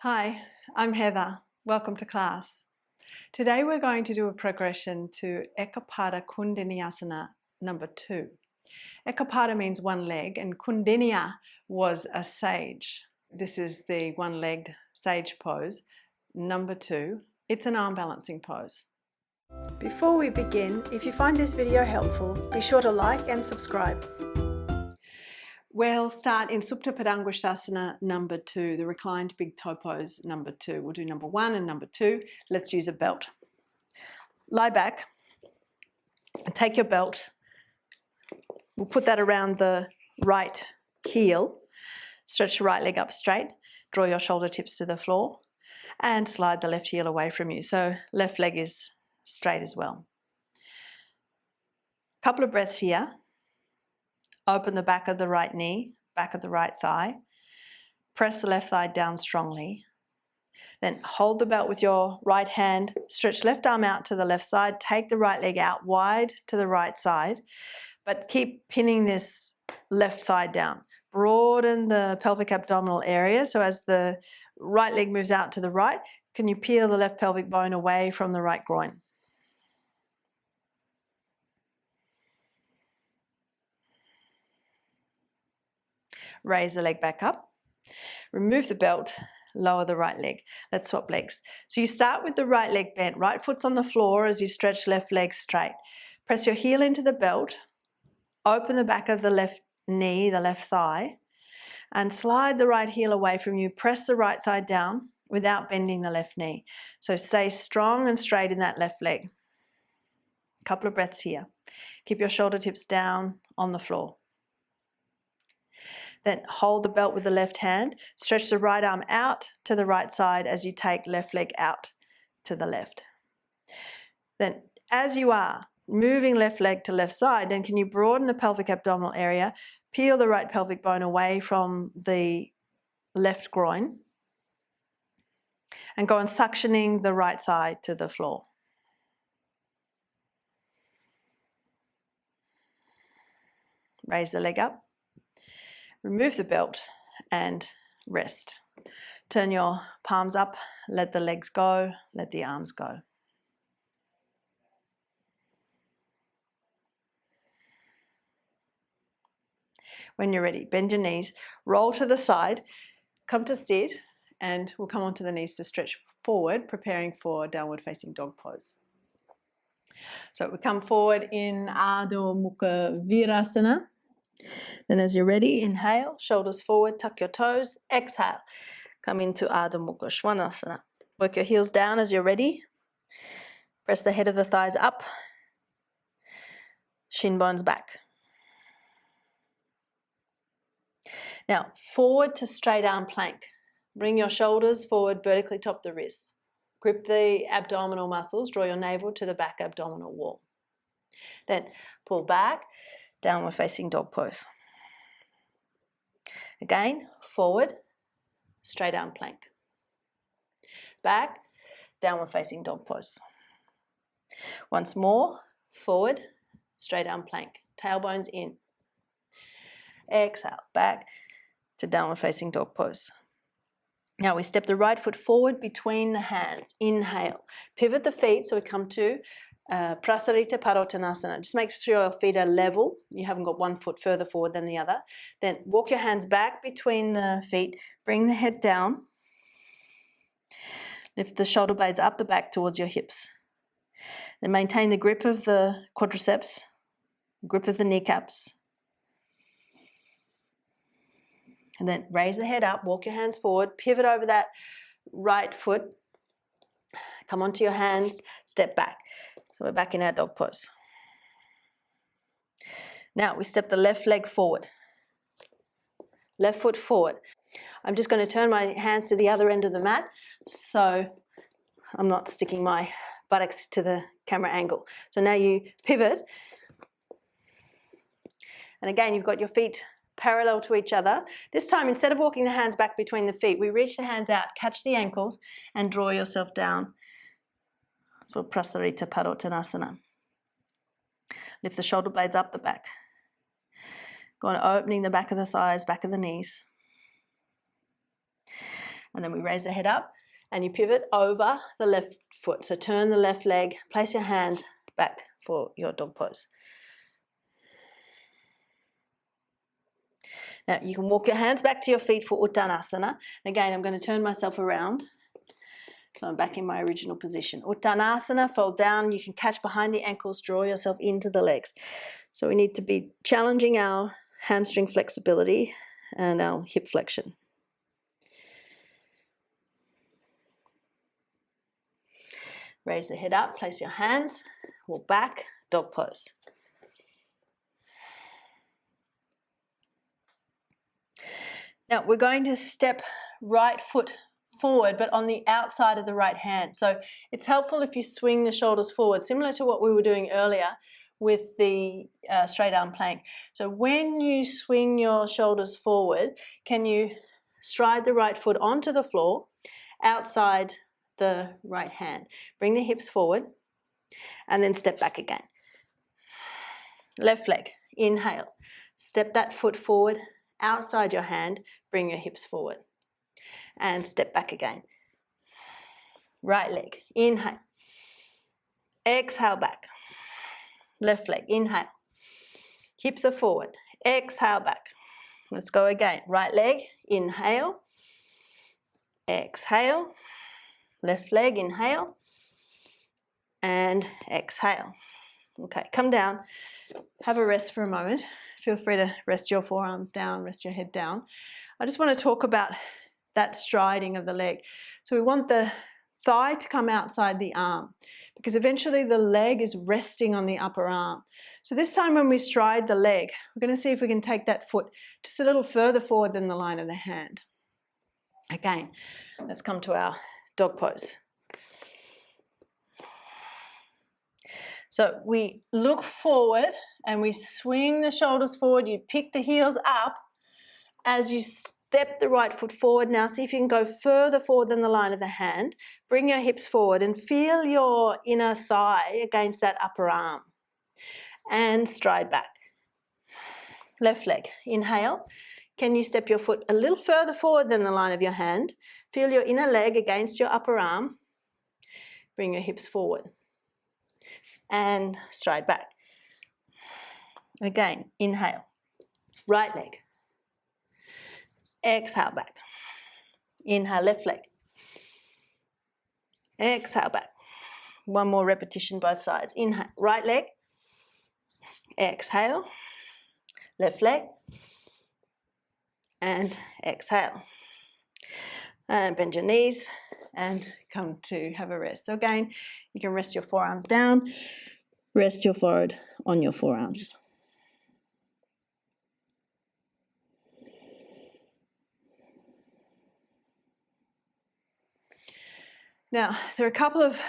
Hi, I'm Heather. Welcome to class. Today we're going to do a progression to Eka Pada Koundinyasana II. Eka Pada means one leg and Koundinya was a sage. This is the one-legged sage pose. Number 2, it's an arm balancing pose. Before we begin, if you find this video helpful, be sure to like and subscribe. We'll start in Supta Padangusthasana II, the reclined big toe pose number 2. We'll do number 1 and number 2. Let's use a belt. Lie back and take your belt. We'll put that around the right heel. Stretch the right leg up straight. Draw your shoulder tips to the floor and slide the left heel away from you. So left leg is straight as well. Couple of breaths here. Open the back of the right knee, back of the right thigh. Press the left thigh down strongly. Then hold the belt with your right hand. Stretch left arm out to the left side. Take the right leg out wide to the right side. But keep pinning this left thigh down. Broaden the pelvic abdominal area. So as the right leg moves out to the right, can you peel the left pelvic bone away from the right groin? Raise the leg back up, remove the belt, lower the right leg. Let's swap legs. So you start with the right leg bent, right foot's on the floor as you stretch left leg straight. Press your heel into the belt, open the back of the left knee, the left thigh, and slide the right heel away from you. Press the right thigh down without bending the left knee. So stay strong and straight in that left leg. Couple of breaths here. Keep your shoulder tips down on the floor. Then hold the belt with the left hand, stretch the right arm out to the right side as you take left leg out to the left. Then as you are moving left leg to left side, then can you broaden the pelvic abdominal area, peel the right pelvic bone away from the left groin, and go on suctioning the right thigh to the floor. Raise the leg up. Remove the belt and rest. Turn your palms up, let the legs go, let the arms go. When you're ready, bend your knees, roll to the side, come to sit, and we'll come onto the knees to stretch forward, preparing for downward facing dog pose. So we come forward in Adho Mukha Svanasana. Then as you're ready, inhale, shoulders forward, tuck your toes, exhale, come into Adho Mukha Svanasana. Work your heels down as you're ready. Press the head of the thighs up, shin bones back. Now, forward to straight arm plank. Bring your shoulders forward, vertically top the wrists. Grip the abdominal muscles, draw your navel to the back abdominal wall. Then pull back, downward facing dog pose. Again, forward, straight arm plank. Back, downward facing dog pose. Once more, forward, straight arm plank. Tailbones in. Exhale, back to downward facing dog pose. Now we step the right foot forward between the hands. Inhale. Pivot the feet so we come to Prasarita Padottanasana. Just make sure your feet are level. You haven't got one foot further forward than the other. Then walk your hands back between the feet. Bring the head down. Lift the shoulder blades up the back towards your hips. Then maintain the grip of the quadriceps, grip of the kneecaps. And then raise the head up, walk your hands forward, pivot over that right foot. Come onto your hands, step back. So we're back in our dog pose. Now we step the left leg forward. Left foot forward. I'm just going to turn my hands to the other end of the mat so I'm not sticking my buttocks to the camera angle. So now you pivot. And again, you've got your feet parallel to each other. This time, instead of walking the hands back between the feet, we reach the hands out, catch the ankles, and draw yourself down for Prasarita Padottanasana. Lift the shoulder blades up the back. Go on opening the back of the thighs, back of the knees. And then we raise the head up and you pivot over the left foot. So turn the left leg, place your hands back for your dog pose. Now you can walk your hands back to your feet for Uttanasana. Again, I'm going to turn myself around. So I'm back in my original position. Uttanasana, fold down. You can catch behind the ankles, draw yourself into the legs. So we need to be challenging our hamstring flexibility and our hip flexion. Raise the head up, place your hands, walk back, dog pose. Now we're going to step right foot forward, but on the outside of the right hand. So it's helpful if you swing the shoulders forward, similar to what we were doing earlier with the straight arm plank. So when you swing your shoulders forward, can you stride the right foot onto the floor, outside the right hand. Bring the hips forward and then step back again. Left leg, inhale. Step that foot forward, outside your hand, bring your hips forward. And step back again. Right leg, inhale. Exhale back. Left leg, inhale. Hips are forward. Exhale back. Let's go again. Right leg, inhale. Exhale. Left leg, inhale. And exhale. Okay, come down. Have a rest for a moment. Feel free to rest your forearms down, rest your head down. I just want to talk about that striding of the leg. So we want the thigh to come outside the arm because eventually the leg is resting on the upper arm. So this time when we stride the leg, we're going to see if we can take that foot just a little further forward than the line of the hand. Again, let's come to our dog pose. So we look forward and we swing the shoulders forward. You pick the heels up as you step the right foot forward. Now see if you can go further forward than the line of the hand. Bring your hips forward and feel your inner thigh against that upper arm. And stride back. Left leg, inhale. Can you step your foot a little further forward than the line of your hand? Feel your inner leg against your upper arm. Bring your hips forward. And stride back. Again, inhale. Right leg. Exhale back. Inhale, left leg. Exhale back. One more repetition, both sides. Inhale, right leg. Exhale. Left leg. And exhale. And bend your knees and come to have a rest. So again, you can rest your forearms down, rest your forehead on your forearms. Now, there are a couple of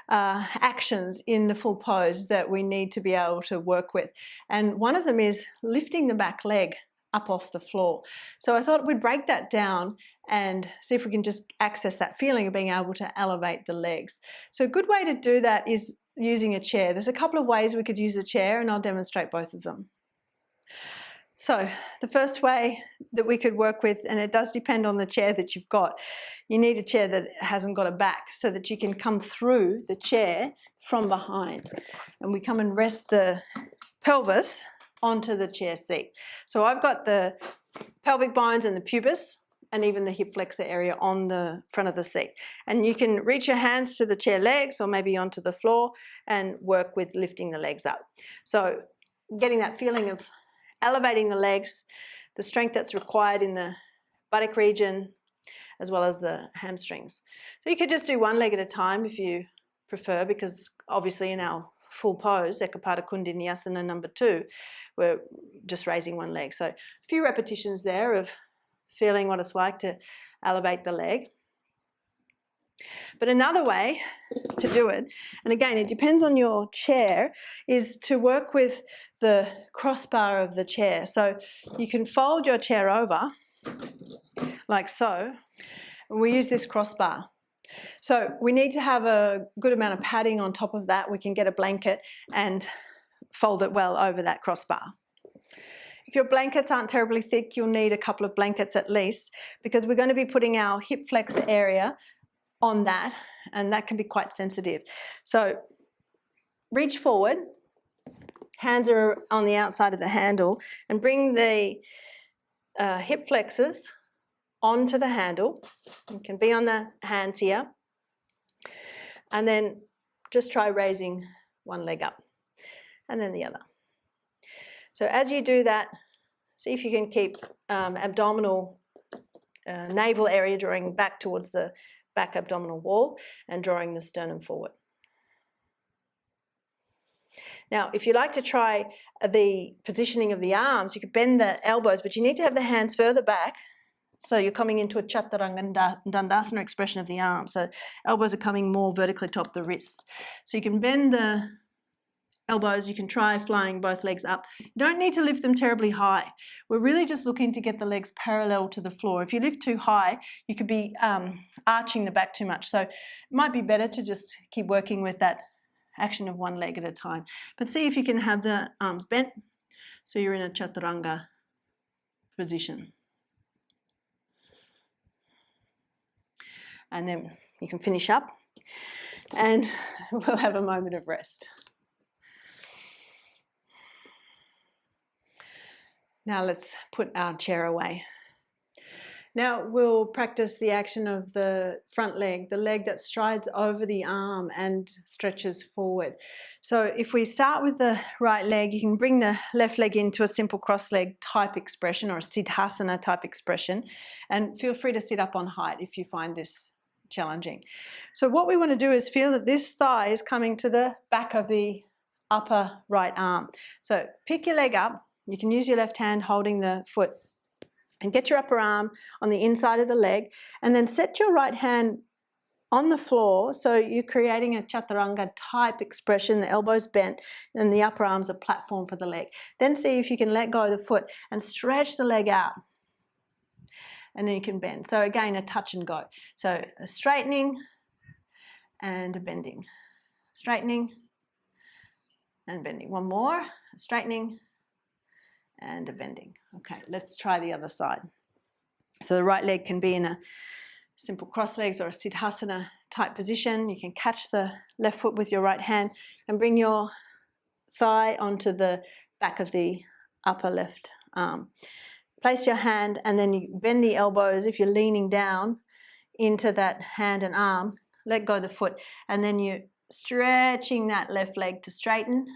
actions in the full pose that we need to be able to work with. And one of them is lifting the back leg up off the floor. So I thought we'd break that down and see if we can just access that feeling of being able to elevate the legs. So a good way to do that is using a chair. There's a couple of ways we could use a chair and I'll demonstrate both of them. So the first way that we could work with, and it does depend on the chair that you've got, you need a chair that hasn't got a back so that you can come through the chair from behind. And we come and rest the pelvis onto the chair seat. So I've got the pelvic bones and the pubis and even the hip flexor area on the front of the seat. And you can reach your hands to the chair legs or maybe onto the floor and work with lifting the legs up. So getting that feeling of elevating the legs, the strength that's required in the buttock region, as well as the hamstrings. So you could just do one leg at a time if you prefer, because obviously in our full pose, Eka Pada Koundinyasana II, we're just raising one leg. So a few repetitions there of feeling what it's like to elevate the leg. But another way to do it, and again, it depends on your chair, is to work with the crossbar of the chair. So you can fold your chair over like so, and we use this crossbar. So we need to have a good amount of padding on top of that. We can get a blanket and fold it well over that crossbar. If your blankets aren't terribly thick, you'll need a couple of blankets at least, because we're going to be putting our hip flexor area on that, and that can be quite sensitive. So reach forward, hands are on the outside of the handle, and bring the hip flexors onto the handle. You can be on the hands here, and then just try raising one leg up and then the other. So as you do that, see if you can keep abdominal navel area drawing back towards the back abdominal wall and drawing the sternum forward. Now, if you like to try the positioning of the arms, you could bend the elbows, but you need to have the hands further back, so you're coming into a Chaturanga Dandasana expression of the arms. So elbows are coming more vertically top the wrists. So you can bend the elbows, you can try flying both legs up. You don't need to lift them terribly high. We're really just looking to get the legs parallel to the floor. If you lift too high, you could be arching the back too much. So it might be better to just keep working with that action of one leg at a time. But see if you can have the arms bent so you're in a Chaturanga position. And then you can finish up and we'll have a moment of rest. Now let's put our chair away. Now we'll practice the action of the front leg, the leg that strides over the arm and stretches forward. So if we start with the right leg, you can bring the left leg into a simple cross leg type expression or a Siddhasana type expression, and feel free to sit up on height if you find this challenging. So what we want to do is feel that this thigh is coming to the back of the upper right arm. So pick your leg up. You can use your left hand holding the foot and get your upper arm on the inside of the leg, and then set your right hand on the floor so you're creating a Chaturanga type expression, the elbows bent and the upper arm's a platform for the leg. Then see if you can let go of the foot and stretch the leg out, and then you can bend. So again, a touch and go. So a straightening and a bending, straightening and bending. One more, a straightening and a bending. Okay, let's try the other side. So the right leg can be in a simple cross legs or a Siddhasana type position. You can catch the left foot with your right hand and bring your thigh onto the back of the upper left arm. Place your hand and then you bend the elbows if you're leaning down into that hand and arm. Let go of the foot, and then you're stretching that left leg to straighten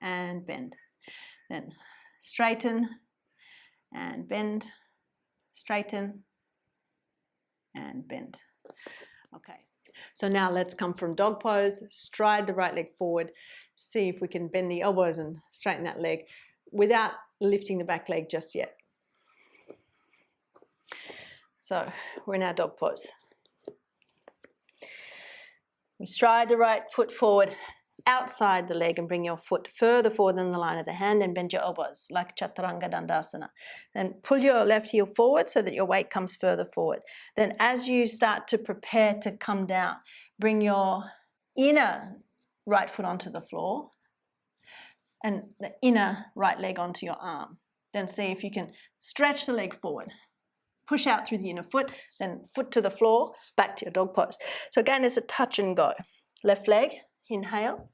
and bend. Then straighten and bend, straighten and bend. Okay, so now let's come from dog pose, stride the right leg forward, see if we can bend the elbows and straighten that leg without lifting the back leg just yet. So we're in our dog pose. We stride the right foot forward outside the leg and bring your foot further forward than the line of the hand and bend your elbows like Chaturanga Dandasana. Then pull your left heel forward so that your weight comes further forward. Then as you start to prepare to come down, bring your inner right foot onto the floor and the inner right leg onto your arm. Then see if you can stretch the leg forward. Push out through the inner foot, then foot to the floor, back to your dog pose. So again, it's a touch and go. Left leg, inhale.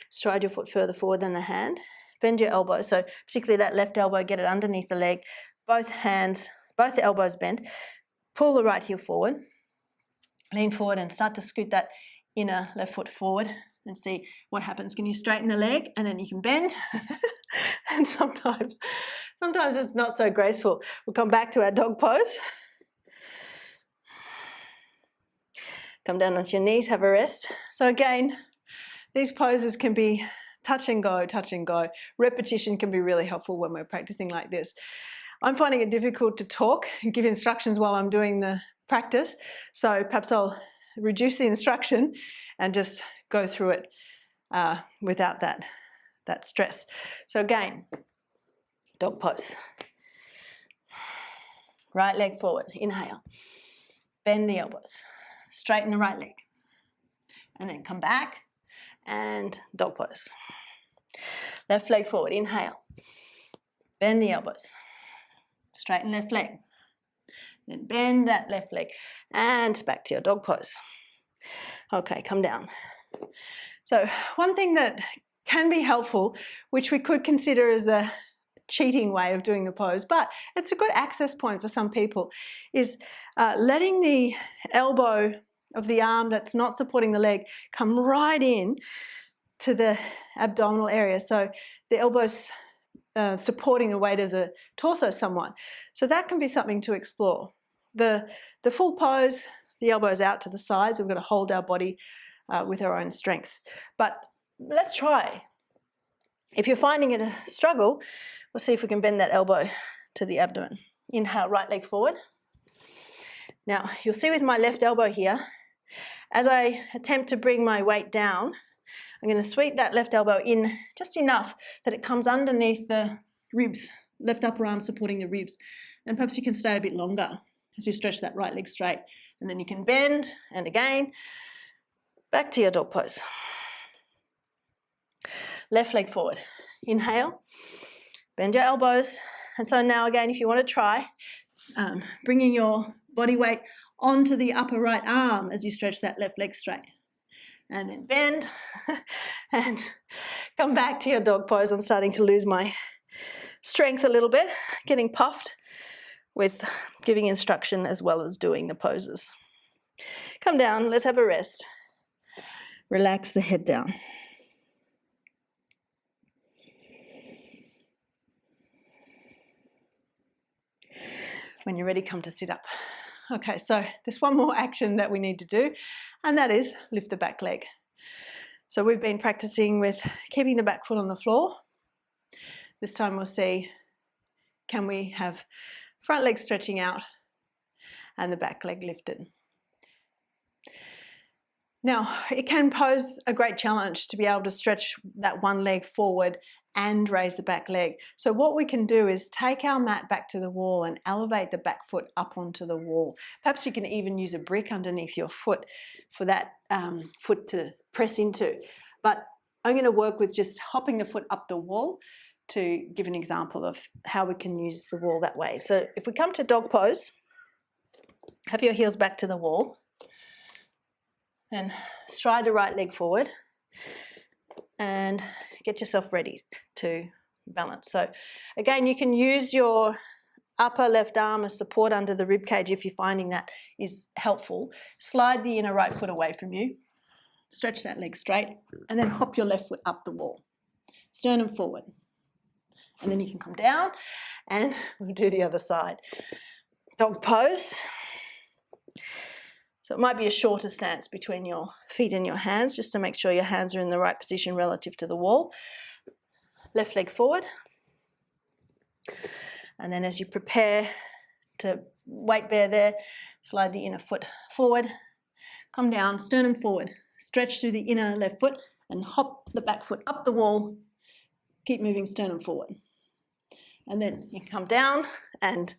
Stride your foot further forward than the hand. Bend your elbow, so particularly that left elbow, get it underneath the leg. Both hands, both the elbows bent. Pull the right heel forward. Lean forward and start to scoot that inner left foot forward and see what happens. Can you straighten the leg and then you can bend? And sometimes it's not so graceful. We'll come back to our dog pose. Come down onto your knees, have a rest. So again, these poses can be touch and go, touch and go. Repetition can be really helpful when we're practicing like this. I'm finding it difficult to talk and give instructions while I'm doing the practice. So perhaps I'll reduce the instruction and just go through it without that stress. So again, dog pose. Right leg forward, inhale. Bend the elbows. Straighten the right leg. And then come back and dog pose. Left leg forward, inhale. bend the elbows. Straighten left leg. Then bend that left leg and back to your dog pose. Okay, come down. So one thing that can be helpful, which we could consider as a cheating way of doing the pose, but it's a good access point for some people, is letting the elbow of the arm that's not supporting the leg come right in to the abdominal area. So the elbow's supporting the weight of the torso somewhat. So that can be something to explore. The full pose, the elbows out to the sides. We've got to hold our body with our own strength. But let's try. If you're finding it a struggle, we'll see if we can bend that elbow to the abdomen. Inhale, right leg forward. Now, you'll see with my left elbow here, as I attempt to bring my weight down, I'm going to sweep that left elbow in just enough that it comes underneath the ribs, left upper arm supporting the ribs. And perhaps you can stay a bit longer as you stretch that right leg straight. And then you can bend, and again, back to your dog pose. Left leg forward. Inhale, bend your elbows. And so now again, if you want to try, bringing your body weight onto the upper right arm as you stretch that left leg straight. And then bend and come back to your dog pose. I'm starting to lose my strength a little bit, getting puffed with giving instruction as well as doing the poses. Come down, let's have a rest. Relax the head down. When you're ready, come to sit up. Okay, so there's one more action that we need to do, and that is lift the back leg. So we've been practicing with keeping the back foot on the floor. This time we'll see, can we have front leg stretching out and the back leg lifted. Now, it can pose a great challenge to be able to stretch that one leg forward and raise the back leg. So what we can do is take our mat back to the wall and elevate the back foot up onto the wall. Perhaps you can even use a brick underneath your foot for that foot to press into. But I'm going to work with just hopping the foot up the wall to give an example of how we can use the wall that way. So if we come to dog pose, have your heels back to the wall, and stride the right leg forward and get yourself ready to balance. So again, you can use your upper left arm as support under the rib cage if you're finding that is helpful. Slide the inner right foot away from you, stretch that leg straight, and then hop your left foot up the wall. Sternum forward. And then you can come down and we'll do the other side. Dog pose. So it might be a shorter stance between your feet and your hands, just to make sure your hands are in the right position relative to the wall. Left leg forward. And then as you prepare to weight bear there, slide the inner foot forward, come down, sternum forward, stretch through the inner left foot and hop the back foot up the wall. Keep moving sternum forward. And then you can come down and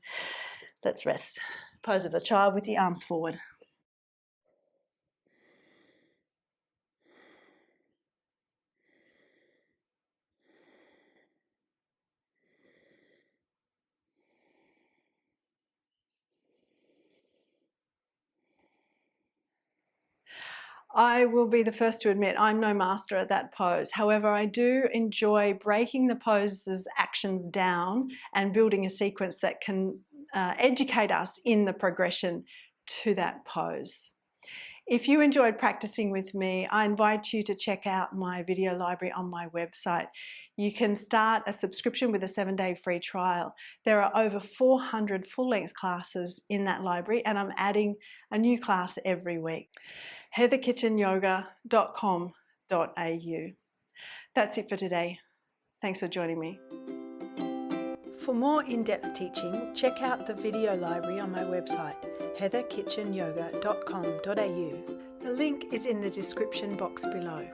let's rest. Pose of the child with the arms forward. I will be the first to admit I'm no master at that pose. However, I do enjoy breaking the pose's actions down and building a sequence that can educate us in the progression to that pose. If you enjoyed practicing with me, I invite you to check out my video library on my website. You can start a subscription with a 7-day free trial. There are over 400 full-length classes in that library, and I'm adding a new class every week. heatherkitchenyoga.com.au. That's it for today. Thanks for joining me. For more in-depth teaching, check out the video library on my website, heatherkitchenyoga.com.au. The link is in the description box below.